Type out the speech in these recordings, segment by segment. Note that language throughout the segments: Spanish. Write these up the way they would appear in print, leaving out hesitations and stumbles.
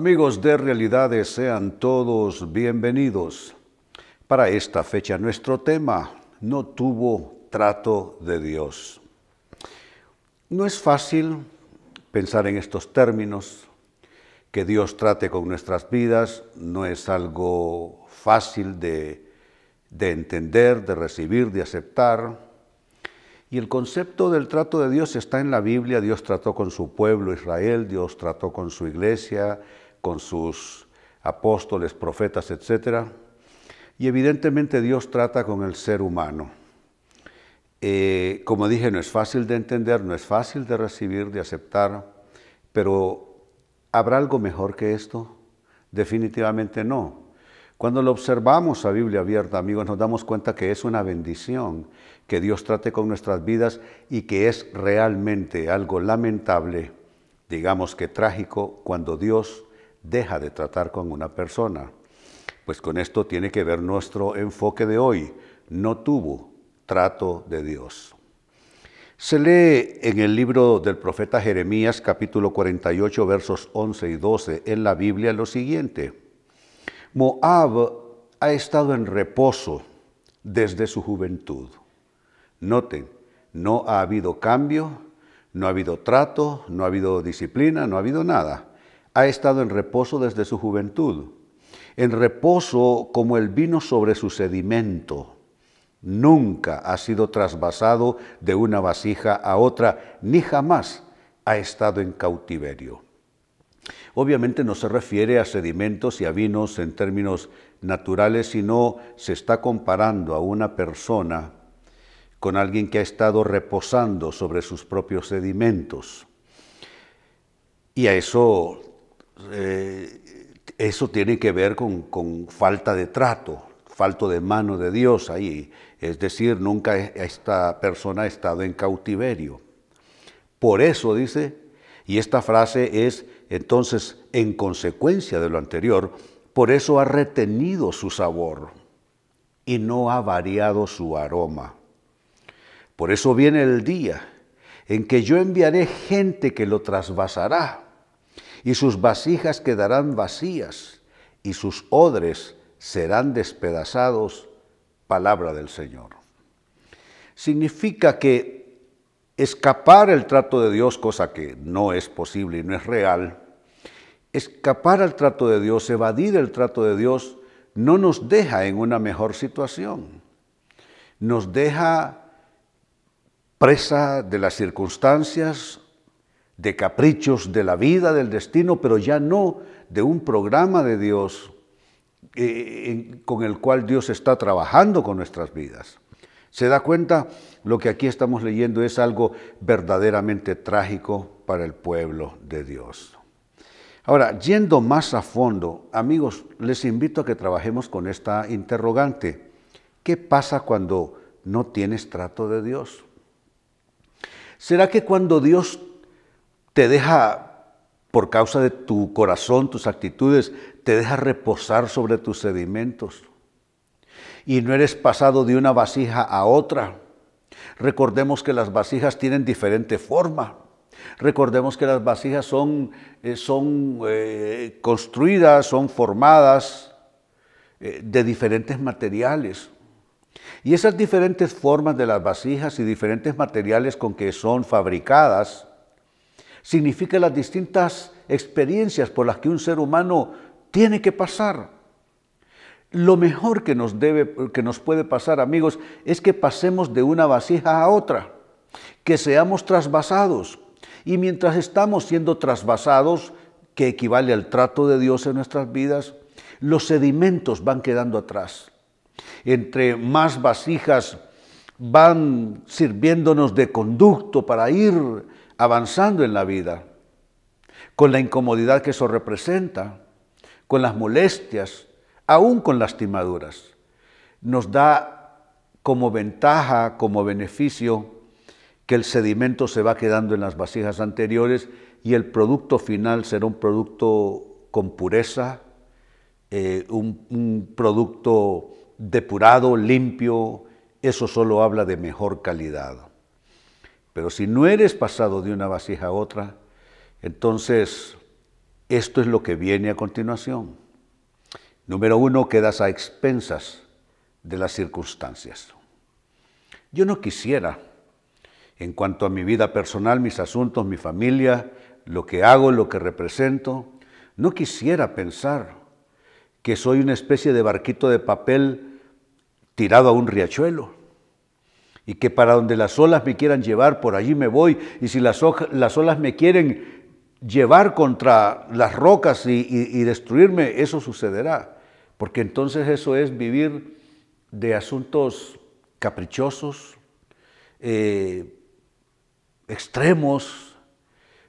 Amigos de Realidades, sean todos bienvenidos. Para esta fecha nuestro tema, no tuvo trato de Dios. No es fácil pensar en estos términos, que Dios trate con nuestras vidas, no es algo fácil de entender, de recibir, de aceptar. Y el concepto del trato de Dios está en la Biblia. Dios trató con su pueblo Israel, Dios trató con su iglesia, con sus apóstoles, profetas, etc. Y evidentemente Dios trata con el ser humano. Como dije, no es fácil de entender, no es fácil de recibir, de aceptar, pero ¿habrá algo mejor que esto? Definitivamente no. Cuando lo observamos a Biblia abierta, amigos, nos damos cuenta que es una bendición que Dios trate con nuestras vidas y que es realmente algo lamentable, digamos que trágico, cuando Dios deja de tratar con una persona. Pues con esto tiene que ver nuestro enfoque de hoy. No tuvo trato de Dios. Se lee en el libro del profeta Jeremías, capítulo 48, versos 11 y 12, en la Biblia lo siguiente. Moab ha estado en reposo desde su juventud. Noten, no ha habido cambio, no ha habido trato, no ha habido disciplina, no ha habido nada. Ha estado en reposo desde su juventud. En reposo como el vino sobre su sedimento. Nunca ha sido trasvasado de una vasija a otra, ni jamás ha estado en cautiverio. Obviamente no se refiere a sedimentos y a vinos en términos naturales, sino se está comparando a una persona con alguien que ha estado reposando sobre sus propios sedimentos. Y a eso tiene que ver con falta de trato, falta de mano de Dios ahí. Es decir, nunca esta persona ha estado en cautiverio. Por eso dice, y esta frase es entonces en consecuencia de lo anterior, por eso ha retenido su sabor y no ha variado su aroma. Por eso viene el día en que yo enviaré gente que lo trasvasará, y sus vasijas quedarán vacías, y sus odres serán despedazados. Palabra del Señor. Significa que escapar el trato de Dios, cosa que no es posible y no es real, escapar al trato de Dios, evadir el trato de Dios, no nos deja en una mejor situación. Nos deja presa de las circunstancias, de caprichos de la vida, del destino, pero ya no de un programa de Dios con el cual Dios está trabajando con nuestras vidas. ¿Se da cuenta? Lo que aquí estamos leyendo es algo verdaderamente trágico para el pueblo de Dios. Ahora, yendo más a fondo, amigos, les invito a que trabajemos con esta interrogante. ¿Qué pasa cuando no tienes trato de Dios? ¿Será que cuando Dios te deja, por causa de tu corazón, tus actitudes, te deja reposar sobre tus sedimentos y no eres pasado de una vasija a otra? Recordemos que las vasijas tienen diferente forma. Recordemos que las vasijas son construidas, son formadas de diferentes materiales. Y esas diferentes formas de las vasijas y diferentes materiales con que son fabricadas significan las distintas experiencias por las que un ser humano tiene que pasar. Lo mejor que nos puede pasar, amigos, es que pasemos de una vasija a otra, que seamos trasvasados. Y mientras estamos siendo trasvasados, que equivale al trato de Dios en nuestras vidas, los sedimentos van quedando atrás. Entre más vasijas van sirviéndonos de conducto para ir avanzando en la vida, con la incomodidad que eso representa, con las molestias, aún con lastimaduras. Nos da como ventaja, como beneficio, que el sedimento se va quedando en las vasijas anteriores y el producto final será un producto con pureza, un producto depurado, limpio. Eso solo habla de mejor calidad. Pero si no eres pasado de una vasija a otra, entonces Esto es lo que viene a continuación. Número 1, quedas a expensas de las circunstancias. Yo no quisiera, en cuanto a mi vida personal, mis asuntos, mi familia, lo que hago, lo que represento, no quisiera pensar que soy una especie de barquito de papel tirado a un riachuelo y que para donde las olas me quieran llevar, por allí me voy, y si las olas me quieren llevar contra las rocas y destruirme, eso sucederá, porque entonces eso es vivir de asuntos caprichosos, extremos.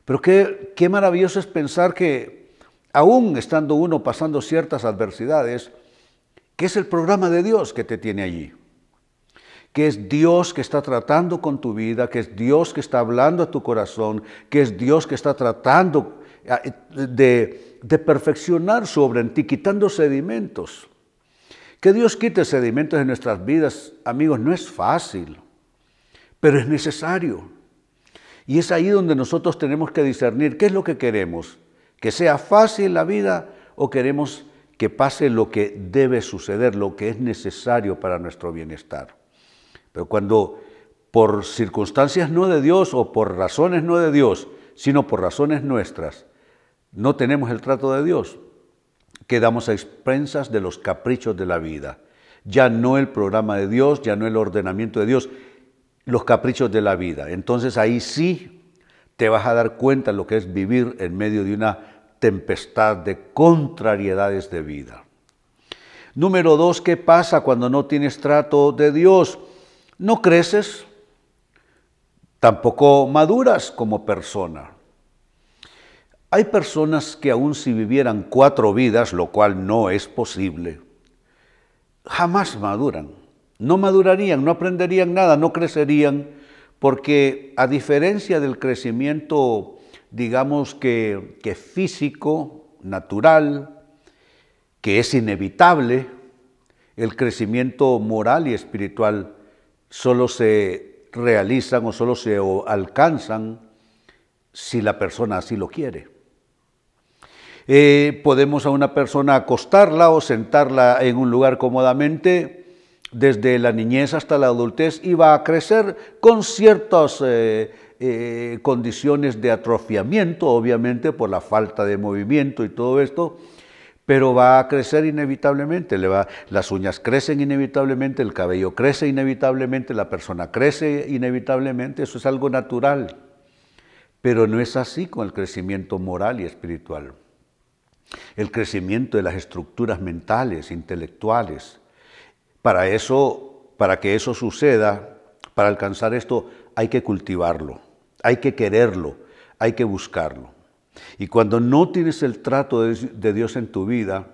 Pero qué maravilloso es pensar que aún estando uno pasando ciertas adversidades, que es el programa de Dios que te tiene allí, que es Dios que está tratando con tu vida, que es Dios que está hablando a tu corazón, que es Dios que está tratando de perfeccionar sobre en ti, quitando sedimentos. Que Dios quite sedimentos en nuestras vidas, amigos, no es fácil, pero es necesario. Y es ahí donde nosotros tenemos que discernir qué es lo que queremos, que sea fácil la vida o queremos que pase lo que debe suceder, lo que es necesario para nuestro bienestar. Pero cuando por circunstancias no de Dios o por razones no de Dios, sino por razones nuestras, no tenemos el trato de Dios, quedamos a expensas de los caprichos de la vida. Ya no el programa de Dios, ya no el ordenamiento de Dios, los caprichos de la vida. Entonces ahí sí te vas a dar cuenta de lo que es vivir en medio de una tempestad de contrariedades de vida. Número 2, ¿qué pasa cuando no tienes trato de Dios? No creces, tampoco maduras como persona. Hay personas que aun si vivieran 4 vidas, lo cual no es posible, jamás maduran. No madurarían, no aprenderían nada, no crecerían, porque a diferencia del crecimiento, digamos que físico, natural, que es inevitable, el crecimiento moral y espiritual solo se realizan o solo se alcanzan si la persona así lo quiere. Podemos a una persona acostarla o sentarla en un lugar cómodamente desde la niñez hasta la adultez y va a crecer con ciertas condiciones de atrofiamiento, obviamente por la falta de movimiento y todo esto, pero va a crecer inevitablemente, las uñas crecen inevitablemente, el cabello crece inevitablemente, la persona crece inevitablemente, eso es algo natural. Pero no es así con el crecimiento moral y espiritual. El crecimiento de las estructuras mentales, intelectuales. Para que eso suceda, para alcanzar esto, hay que cultivarlo, hay que quererlo, hay que buscarlo. Y cuando no tienes el trato de Dios en tu vida,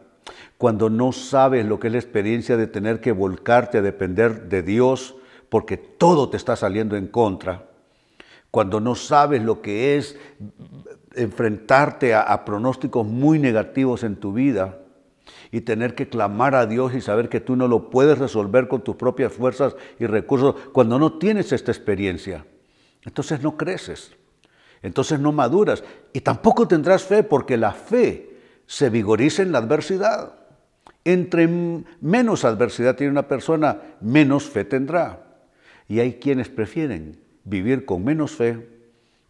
cuando no sabes lo que es la experiencia de tener que volcarte a depender de Dios porque todo te está saliendo en contra, cuando no sabes lo que es enfrentarte a pronósticos muy negativos en tu vida y tener que clamar a Dios y saber que tú no lo puedes resolver con tus propias fuerzas y recursos, cuando no tienes esta experiencia, entonces no creces, entonces no maduras y tampoco tendrás fe, porque la fe se vigoriza en la adversidad. Entre menos adversidad tiene una persona, menos fe tendrá. Y hay quienes prefieren vivir con menos fe,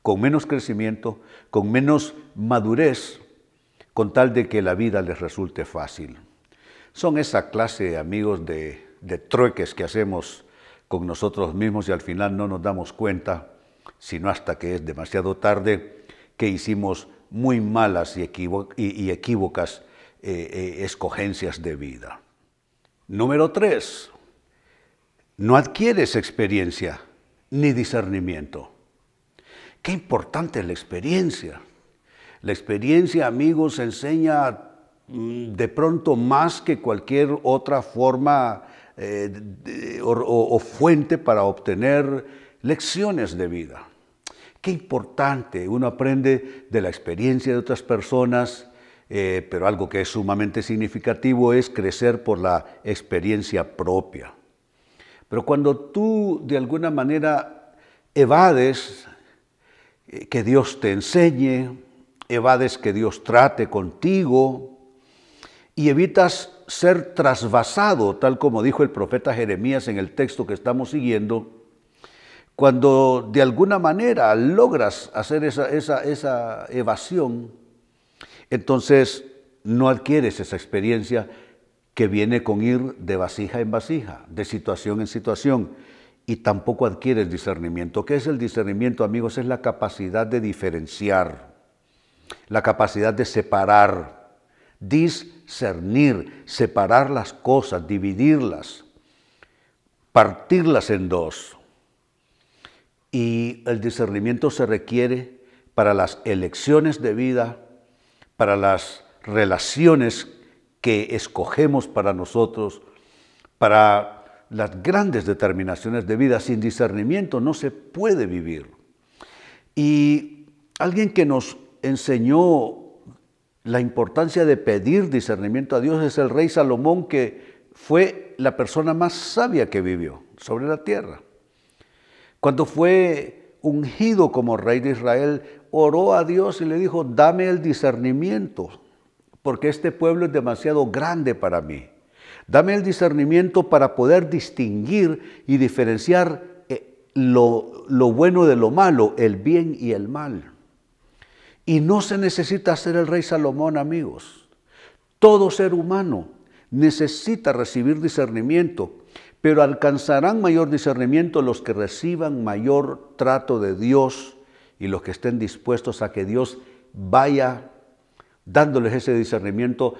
con menos crecimiento, con menos madurez, con tal de que la vida les resulte fácil. Son esa clase, amigos, de trueques que hacemos con nosotros mismos y al final no nos damos cuenta, sino hasta que es demasiado tarde, que hicimos muy malas y equívocas escogencias de vida. Número 3, no adquieres experiencia ni discernimiento. Qué importante es la experiencia. La experiencia, amigos, enseña de pronto más que cualquier otra forma o fuente para obtener lecciones de vida. Qué importante, uno aprende de la experiencia de otras personas, pero algo que es sumamente significativo es crecer por la experiencia propia. Pero cuando tú de alguna manera evades que Dios te enseñe, evades que Dios trate contigo y evitas ser trasvasado, tal como dijo el profeta Jeremías en el texto que estamos siguiendo, cuando de alguna manera logras hacer esa evasión, entonces no adquieres esa experiencia que viene con ir de vasija en vasija, de situación en situación, y tampoco adquieres discernimiento. ¿Qué es el discernimiento, amigos? Es la capacidad de diferenciar, la capacidad de separar, discernir, separar las cosas, dividirlas, partirlas en dos. Y el discernimiento se requiere para las elecciones de vida, para las relaciones que escogemos para nosotros, para las grandes determinaciones de vida. Sin discernimiento no se puede vivir. Y alguien que nos enseñó la importancia de pedir discernimiento a Dios es el rey Salomón, que fue la persona más sabia que vivió sobre la tierra. Cuando fue ungido como rey de Israel, oró a Dios y le dijo: dame el discernimiento, porque este pueblo es demasiado grande para mí. Dame el discernimiento para poder distinguir y diferenciar lo bueno de lo malo, el bien y el mal. Y no se necesita ser el rey Salomón, amigos. Todo ser humano necesita recibir discernimiento, pero alcanzarán mayor discernimiento los que reciban mayor trato de Dios y los que estén dispuestos a que Dios vaya dándoles ese discernimiento.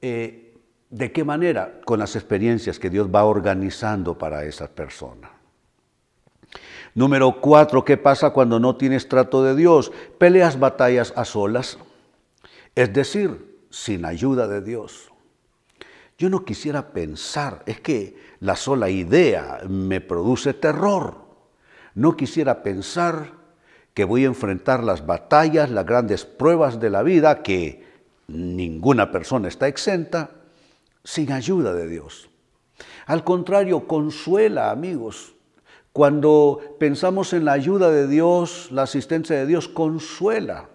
¿De qué manera? Con las experiencias que Dios va organizando para esas personas. Número 4, ¿qué pasa cuando no tienes trato de Dios? Peleas batallas a solas, es decir, sin ayuda de Dios. Yo no quisiera pensar, es que la sola idea me produce terror. No quisiera pensar que voy a enfrentar las batallas, las grandes pruebas de la vida, que ninguna persona está exenta, sin ayuda de Dios. Al contrario, consuela, amigos. Cuando pensamos en la ayuda de Dios, la asistencia de Dios, consuela.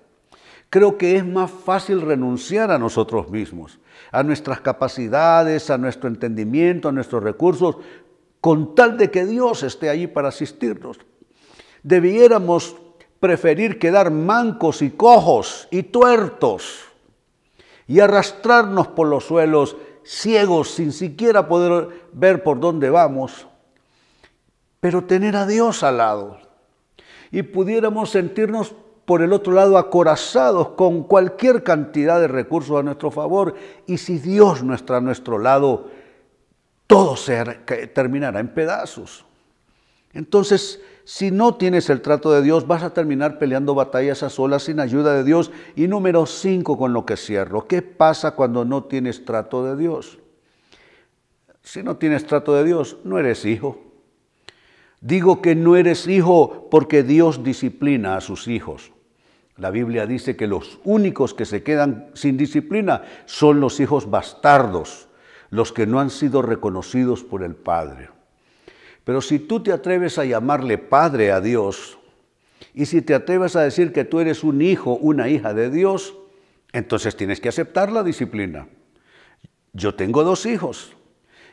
Creo que es más fácil renunciar a nosotros mismos, a nuestras capacidades, a nuestro entendimiento, a nuestros recursos, con tal de que Dios esté allí para asistirnos. Debiéramos preferir quedar mancos y cojos y tuertos y arrastrarnos por los suelos ciegos sin siquiera poder ver por dónde vamos, pero tener a Dios al lado, y pudiéramos sentirnos por el otro lado acorazados con cualquier cantidad de recursos a nuestro favor, y si Dios no está a nuestro lado, todo terminará en pedazos. Entonces, si no tienes el trato de Dios, vas a terminar peleando batallas a solas sin ayuda de Dios. Y número 5, con lo que cierro, ¿qué pasa cuando no tienes trato de Dios? Si no tienes trato de Dios, no eres hijo. Digo que no eres hijo porque Dios disciplina a sus hijos. La Biblia dice que los únicos que se quedan sin disciplina son los hijos bastardos, los que no han sido reconocidos por el Padre. Pero si tú te atreves a llamarle Padre a Dios, y si te atreves a decir que tú eres un hijo, una hija de Dios, entonces tienes que aceptar la disciplina. Yo tengo 2 hijos,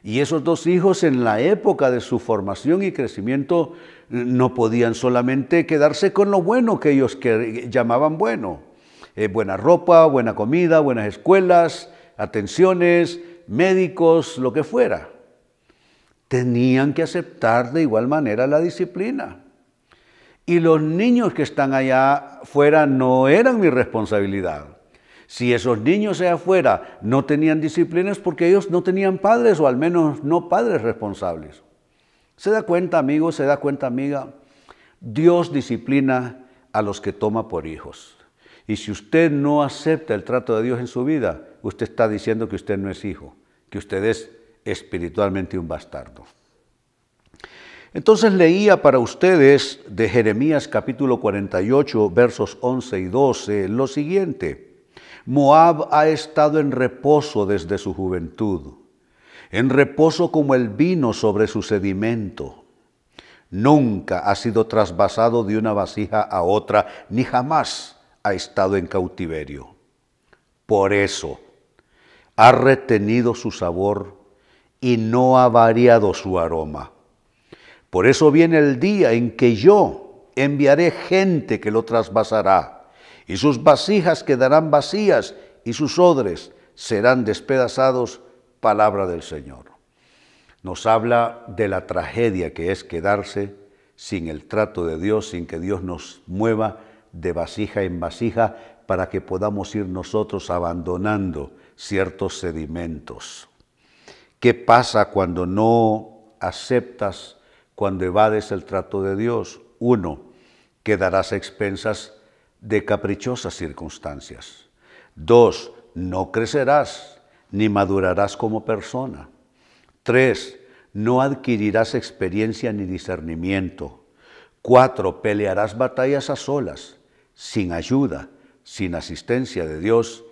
y esos 2 hijos en la época de su formación y crecimiento no podían solamente quedarse con lo bueno que ellos llamaban bueno. Buena ropa, buena comida, buenas escuelas, atenciones, médicos, lo que fuera. Tenían que aceptar de igual manera la disciplina. Y los niños que están allá afuera no eran mi responsabilidad. Si esos niños allá afuera no tenían disciplina es porque ellos no tenían padres, o al menos no padres responsables. ¿Se da cuenta, amigo? ¿Se da cuenta, amiga? Dios disciplina a los que toma por hijos. Y si usted no acepta el trato de Dios en su vida, usted está diciendo que usted no es hijo, que usted es espiritualmente un bastardo. Entonces leía para ustedes de Jeremías capítulo 48, versos 11 y 12, lo siguiente: Moab ha estado en reposo desde su juventud, en reposo como el vino sobre su sedimento. Nunca ha sido trasvasado de una vasija a otra, ni jamás ha estado en cautiverio. Por eso ha retenido su sabor y no ha variado su aroma. Por eso viene el día en que yo enviaré gente que lo trasvasará, y sus vasijas quedarán vacías, y sus odres serán despedazados. Palabra del Señor. Nos habla de la tragedia que es quedarse sin el trato de Dios, sin que Dios nos mueva de vasija en vasija para que podamos ir nosotros abandonando ciertos sedimentos. ¿Qué pasa cuando no aceptas, cuando evades el trato de Dios? 1, quedarás a expensas de caprichosas circunstancias. 2, no crecerás ni madurarás como persona. 3, no adquirirás experiencia ni discernimiento. 4, pelearás batallas a solas, sin ayuda, sin asistencia de Dios.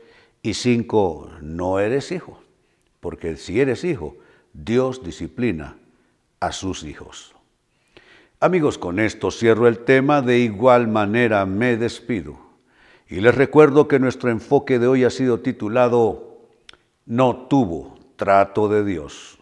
Y 5, no eres hijo, porque si eres hijo, Dios disciplina a sus hijos. Amigos, con esto cierro el tema. De igual manera me despido. Y les recuerdo que nuestro enfoque de hoy ha sido titulado No tuvo trato de Dios.